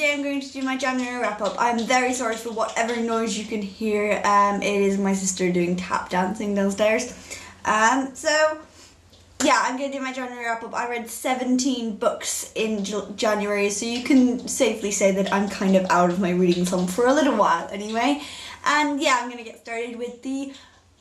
today I'm going to do my January wrap-up. I'm very sorry for whatever noise you can hear. It is my sister doing tap dancing downstairs. So yeah, I'm going to do my January wrap-up. I read 17 books in January, so you can safely say that I'm kind of out of my reading slump for a little while anyway. And yeah, I'm going to get started with the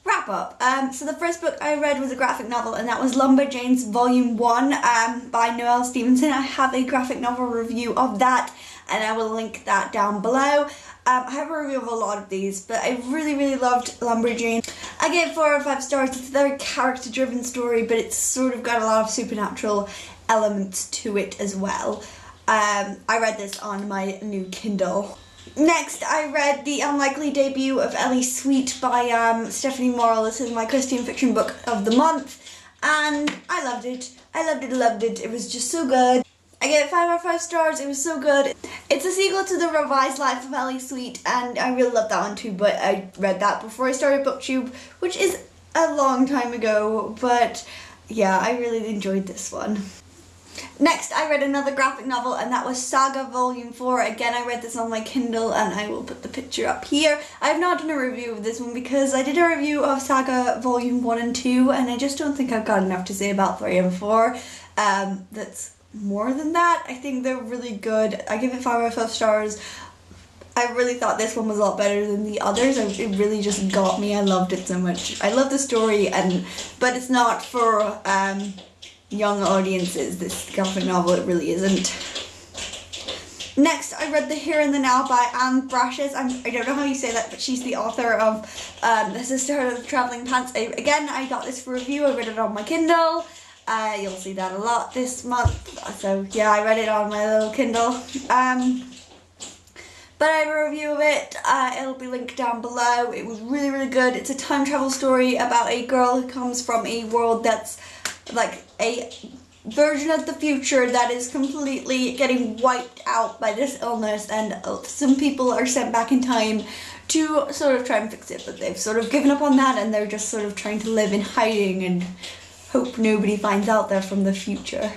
wrap-up. So the first book I read was a graphic novel, and that was Lumberjanes Volume 1 by Noelle Stevenson. I have a graphic novel review of that, and I will link that down below. I have a review of a lot of these, but I really loved Lumberjanes. I gave 4 out of 5 stars. It's a very character-driven story, but it's sort of got a lot of supernatural elements to it as well. I read this on my new Kindle. Next, I read The Unlikely Debut of Ellie Sweet by Stephanie Morrill. This is my Christian fiction book of the month, and I loved it. Loved it. It was just so good. I gave it 5 out of 5 stars. It was so good. It's a sequel to The Revised Life of Ellie Sweet, and I really loved that one too, but I read that before I started BookTube, which is a long time ago, but yeah, I really enjoyed this one. Next, I read another graphic novel, and that was Saga Volume 4. Again, I read this on my Kindle, and I will put the picture up here. I have not done a review of this one because I did a review of Saga Volume 1 and 2, and I just don't think I've got enough to say about 3 and 4. That's more than that. I think they're really good. I give it 5 out of 5 stars. I really thought this one was a lot better than the others. It really just got me. I loved it so much. I love the story, but it's not for young audiences, this graphic novel. It really isn't. Next, I read The Here and the Now by Anne Brashes. I don't know how you say that, but she's the author of The Sisterhood of the Travelling Pants. Again, I got this for review. I read it on my Kindle. You'll see that a lot this month. So yeah, I read it on my little Kindle. But I have a review of it. It'll be linked down below. It was really good. It's a time travel story about a girl who comes from a world that's like a version of the future that is completely getting wiped out by this illness, and some people are sent back in time to sort of try and fix it, but they've sort of given up on that, and they're just sort of trying to live in hiding and hope nobody finds out they're from the future.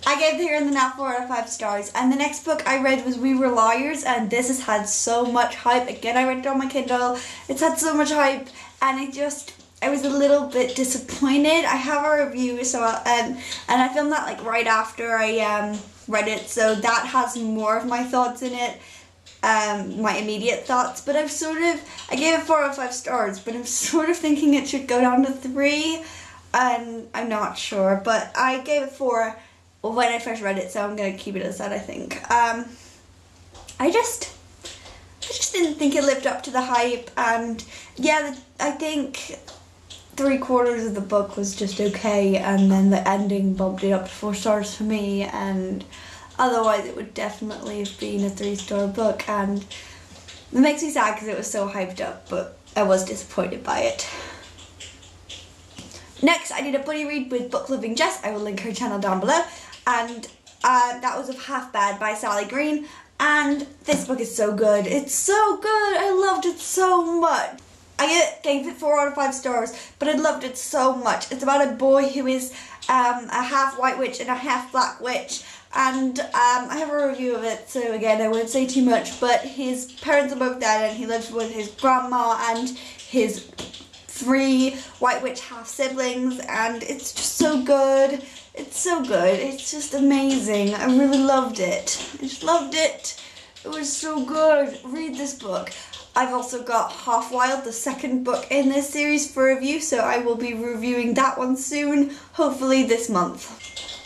I gave The Here and the Now 4 out of 5 stars, and the next book I read was We Were Liars, and this has had so much hype. Again, I read it on my Kindle. It's had so much hype, and I was a little bit disappointed. I have a review, so and I filmed that like right after I read it, so that has more of my thoughts in it, my immediate thoughts. But I gave it 4 out of 5 stars, but I'm sort of thinking it should go down to 3, and I'm not sure. But I gave it 4 when I first read it, so I'm gonna keep it as that, I think. I just didn't think it lived up to the hype, and yeah, I think 3/4 of the book was just okay, and then the ending bumped it up to 4 stars for me, and otherwise it would definitely have been a 3-star book, and it makes me sad because it was so hyped up, but I was disappointed by it. Next, I did a buddy read with Book Loving Jess. I will link her channel down below, and that was of Half Bad by Sally Green, and this book is so good. It's so good. I loved it so much. I gave it 4 out of 5 stars, but I loved it so much. It's about a boy who is a half white witch and a half black witch, and I have a review of it, so again, I won't say too much, but his parents are both dead, and he lives with his grandma and his 3 white witch half siblings, and it's just so good. It's so good. It's just amazing. I really loved it. I just loved it. It was so good. Read this book. I've also got Half Wild, the second book in this series, for review, so I will be reviewing that one soon, hopefully this month.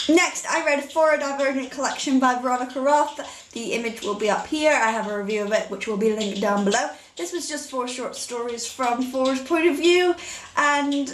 Next, I read For a Divergent Collection by Veronica Roth. The image will be up here. I have a review of it, which will be linked down below. This was just 4 short stories from 4's point of view, and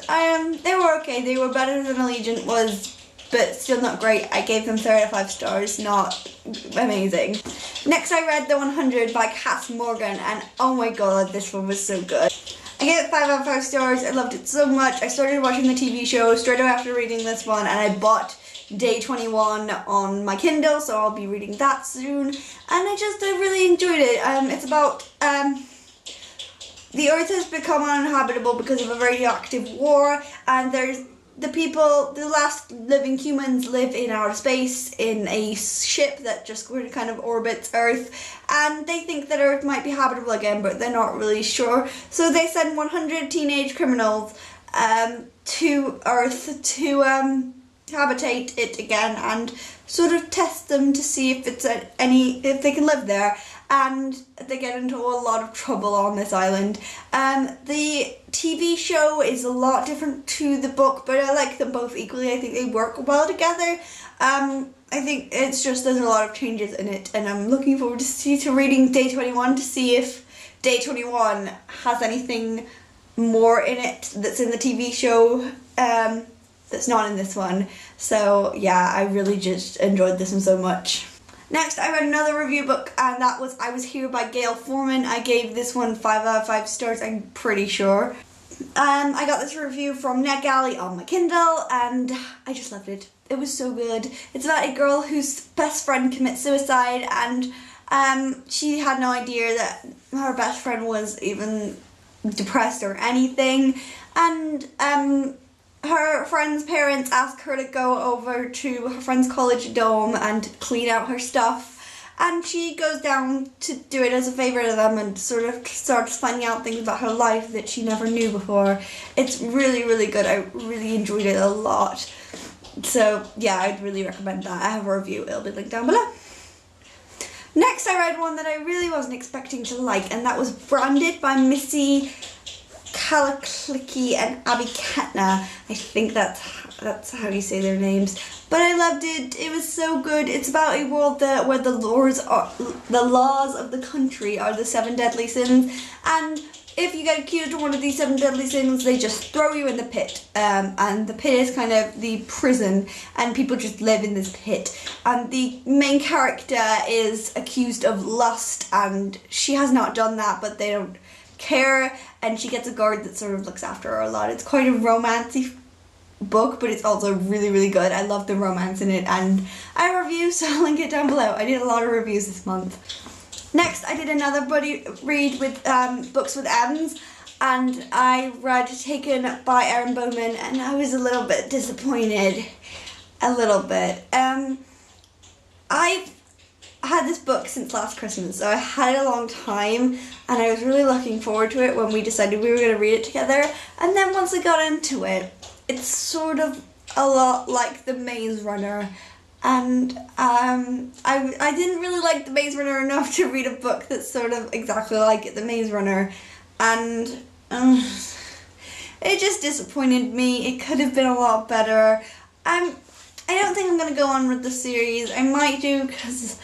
they were okay. They were better than Allegiant was, but still not great. I gave them 3 out of 5 stars, not amazing. Next, I read The 100 by Cass Morgan, and oh my god, this one was so good. I gave it 5 out of 5 stars. I loved it so much. I started watching the TV show straight away after reading this one, and I bought Day 21 on my Kindle, so I'll be reading that soon. And I really enjoyed it. It's about the Earth has become uninhabitable because of a radioactive war, and the last living humans live in outer space in a ship that just kind of orbits Earth, and they think that Earth might be habitable again, but they're not really sure. So they send 100 teenage criminals to Earth to habitate it again and sort of test them to see if if they can live there. And they get into a lot of trouble on this island. The TV show is a lot different to the book, but I like them both equally. I think they work well together. I think it's just there's a lot of changes in it, and I'm looking forward to reading Day 21 to see if Day 21 has anything more in it that's in the TV show that's not in this one. So yeah, I really just enjoyed this one so much. Next, I read another review book, and that was I Was Here by Gail Forman. I gave this one 5 out of 5 stars, I'm pretty sure. I got this review from NetGalley on my Kindle, and I just loved it. It was so good. It's about a girl whose best friend commits suicide, and she had no idea that her best friend was even depressed or anything, and her friend's parents ask her to go over to her friend's college dorm and clean out her stuff, and she goes down to do it as a favour to them and sort of starts finding out things about her life that she never knew before. It's really, really good. I really enjoyed it a lot. So yeah, I'd really recommend that. I have a review, it'll be linked down below. Next, I read one that I really wasn't expecting to like, and that was Branded by Missy Kalaklicki and Abby Kettner. I think that's how you say their names. But I loved it. It was so good. It's about a world where the laws of the country are the 7 deadly sins, and if you get accused of one of these 7 deadly sins, they just throw you in the pit. And the pit is kind of the prison, and people just live in this pit. And the main character is accused of lust, and she has not done that, but they don't care, and she gets a guard that sort of looks after her a lot. It's quite a romancy book, but it's also really, really good. I love the romance in it, and I have a review, so I'll link it down below. I did a lot of reviews this month. Next, I did another buddy read with Books with Evans, and I read Taken by Erin Bowman, and I was a little bit disappointed. A little bit. I've had this book since last Christmas, so I had it a long time, and I was really looking forward to it when we decided we were going to read it together. And then once I got into it, it's sort of a lot like The Maze Runner, and I didn't really like The Maze Runner enough to read a book that's sort of exactly like The Maze Runner, and it just disappointed me. It could have been a lot better. I don't think I'm going to go on with the series. I might do, because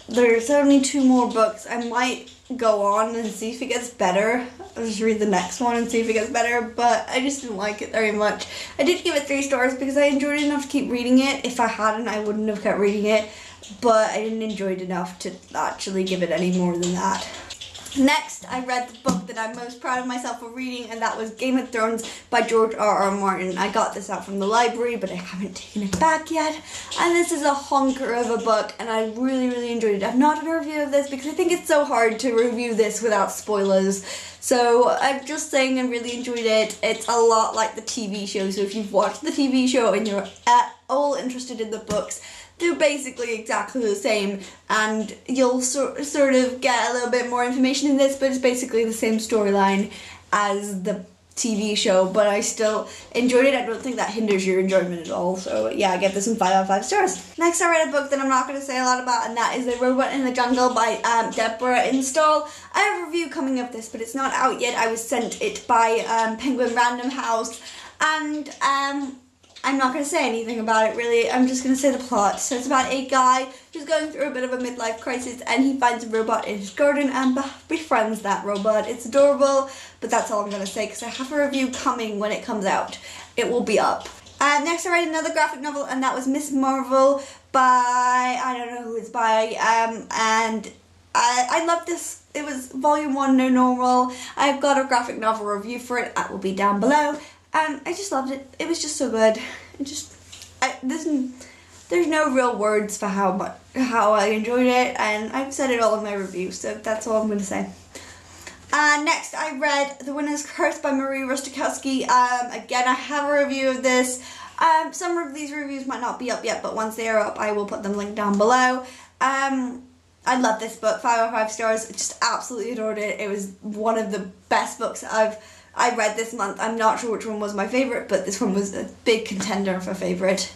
there's only 2 more books. I might go on and see if it gets better. I'll just read the next one and see if it gets better, but I just didn't like it very much. I did give it 3 stars because I enjoyed it enough to keep reading it. If I hadn't, I wouldn't have kept reading it, but I didn't enjoy it enough to actually give it any more than that. Next, I read the book that I'm most proud of myself for reading, and that was Game of Thrones by George R.R. Martin. I got this out from the library, but I haven't taken it back yet. And this is a honker of a book, and I really, really enjoyed it. I've not done a review of this because I think it's so hard to review this without spoilers. So I'm just saying I really enjoyed it. It's a lot like the TV show, so if you've watched the TV show and you're at all interested in the books, they're basically exactly the same, and you'll sort of get a little bit more information in this, but it's basically the same storyline as the TV show, but I still enjoyed it. I don't think that hinders your enjoyment at all, so yeah, I give this one 5 out of 5 stars. Next, I read a book that I'm not going to say a lot about, and that is The Robot in the Jungle by Deborah Install. I have a review coming of this, but it's not out yet. I was sent it by Penguin Random House, and I'm not going to say anything about it, really. I'm just going to say the plot. So it's about a guy who's going through a bit of a midlife crisis, and he finds a robot in his garden and befriends that robot. It's adorable, but that's all I'm going to say because I have a review coming when it comes out. It will be up. Next, I read another graphic novel, and that was Miss Marvel by, I don't know who it's by, and I love this. It was volume 1, no normal. I've got a graphic novel review for it. That will be down below. I just loved it. It was just so good. There's no real words for how I enjoyed it, and I've said it all in my review, so that's all I'm going to say. Next, I read The Winner's Curse by Marie Rostakowski. Again, I have a review of this. Some of these reviews might not be up yet, but once they are up, I will put them linked down below. I love this book, 5 out of 5 stars. I just absolutely adored it. It was one of the best books I read this month. I'm not sure which one was my favourite, but this one was a big contender for favourite.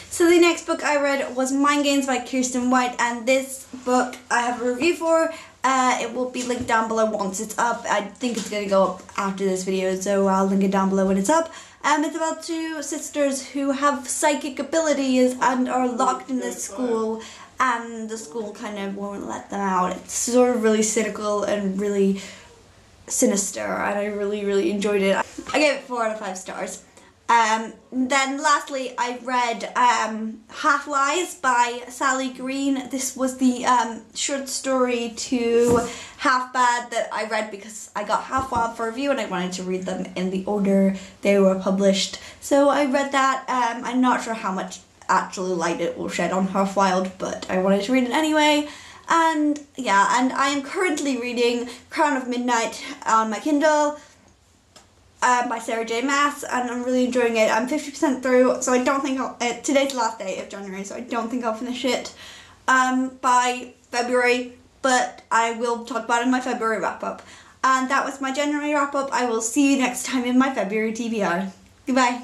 So the next book I read was Mind Games by Kiersten White, and this book I have a review for. It will be linked down below once it's up. I think it's going to go up after this video, so I'll link it down below when it's up. It's about 2 sisters who have psychic abilities and are locked in this school, and the school kind of won't let them out. It's sort of really cynical and really sinister, and I really enjoyed it. I gave it 4 out of 5 stars. Then lastly, I read Half Lies by Sally Green. This was the short story to Half Bad that I read because I got Half Wild for review and I wanted to read them in the order they were published. So I read that. I'm not sure how much actual light it will shed on Half Wild, but I wanted to read it anyway. And yeah, and I am currently reading Crown of Midnight on my Kindle. By Sarah J Maas, and I'm really enjoying it. I'm 50% through, so I don't think today's the last day of January, so I don't think I'll finish it by February, but I will talk about it in my February wrap-up. And that was my January wrap-up. I will see you next time in my February TBR. Goodbye.